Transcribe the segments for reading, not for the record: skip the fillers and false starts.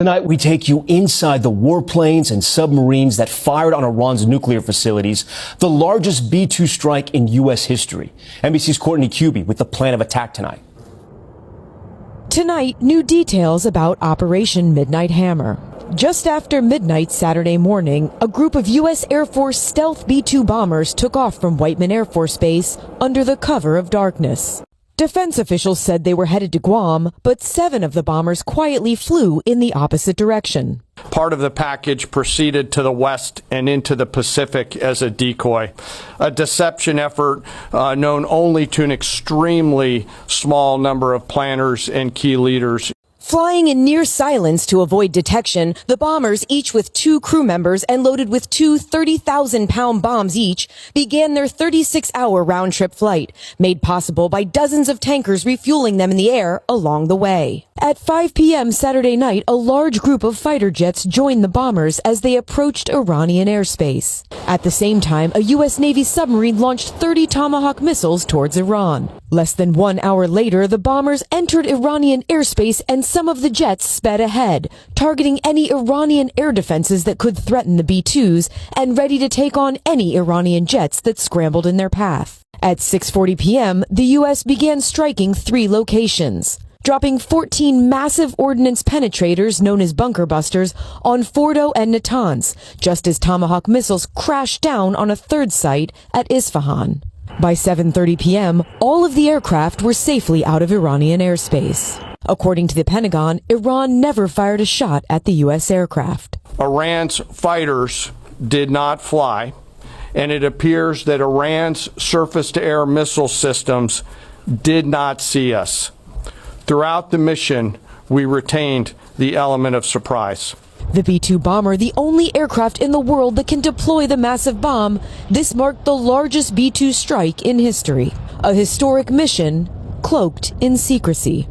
Tonight, we take you inside the warplanes and submarines that fired on Iran's nuclear facilities, the largest B-2 strike in U.S. history. NBC's Courtney Cuby with the plan of attack tonight. Tonight, new details about Operation Midnight Hammer. Just after midnight Saturday morning, a group of U.S. Air Force stealth B-2 bombers took off from Whiteman Air Force Base under the cover of darkness. Defense officials said they were headed to Guam, but 7 of the bombers quietly flew in the opposite direction. Part of the package proceeded to the west and into the Pacific as a decoy, a deception effort known only to an extremely small number of planners and key leaders. Flying in near silence to avoid detection, the bombers, each with 2 crew members and loaded with 2 30,000-pound bombs each, began their 36-hour round-trip flight, made possible by dozens of tankers refueling them in the air along the way. At 5 p.m. Saturday night, a large group of fighter jets joined the bombers as they approached Iranian airspace. At the same time, a U.S. Navy submarine launched 30 Tomahawk missiles towards Iran. Less than 1 hour later, the bombers entered Iranian airspace and some of the jets sped ahead, targeting any Iranian air defenses that could threaten the B-2s and ready to take on any Iranian jets that scrambled in their path. At 6:40 p.m., the U.S. began striking 3 locations, dropping 14 massive ordnance penetrators known as bunker busters on Fordo and Natanz, just as Tomahawk missiles crashed down on a 3rd site at Isfahan. By 7:30 p.m., all of the aircraft were safely out of Iranian airspace. According to the Pentagon, Iran never fired a shot at the U.S. aircraft. Iran's fighters did not fly, and it appears that Iran's surface-to-air missile systems did not see us. Throughout the mission, we retained the element of surprise. The B-2 bomber, the only aircraft in the world that can deploy the massive bomb, this marked the largest B-2 strike in history. A historic mission cloaked in secrecy.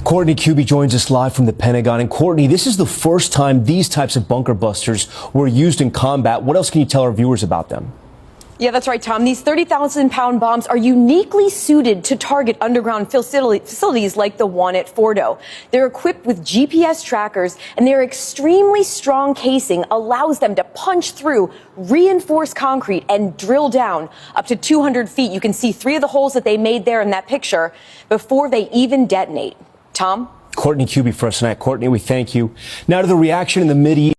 Courtney Cuby joins us live from the Pentagon. And Courtney, this is the first time these types of bunker busters were used in combat. What else can you tell our viewers about them? Yeah, that's right, Tom. These 30,000-pound bombs are uniquely suited to target underground facilities like the one at Fordo. They're equipped with GPS trackers, and their extremely strong casing allows them to punch through reinforced concrete and drill down up to 200 feet. You can see 3 of the holes that they made there in that picture before they even detonate. Tom? Courtney Cuby for us tonight. Courtney, we thank you. Now to the reaction in the Mideast.